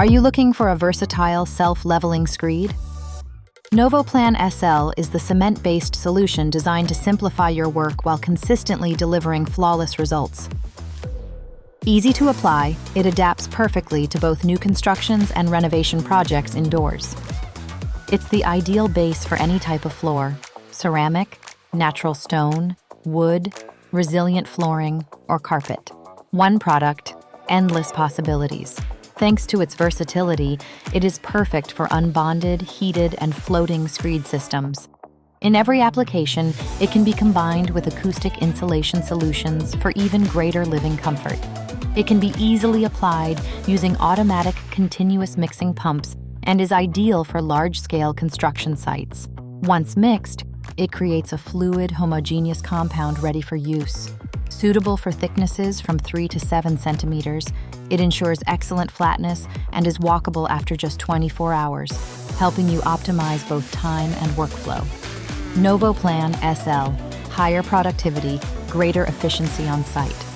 Are you looking for a versatile, self-leveling screed? Novoplan SL is the cement-based solution designed to simplify your work while consistently delivering flawless results. Easy to apply, it adapts perfectly to both new constructions and renovation projects indoors. It's the ideal base for any type of floor: ceramic, natural stone, wood, resilient flooring, or carpet. One product, endless possibilities. Thanks to its versatility, it is perfect for unbonded, heated, and floating screed systems. In every application, it can be combined with acoustic insulation solutions for even greater living comfort. It can be easily applied using automatic continuous mixing pumps and is ideal for large-scale construction sites. Once mixed, it creates a fluid, homogeneous compound ready for use. Suitable for thicknesses from 3 to 7 centimeters, it ensures excellent flatness and is walkable after just 24 hours, helping you optimize both time and workflow. Novoplan SL, higher productivity, greater efficiency on site.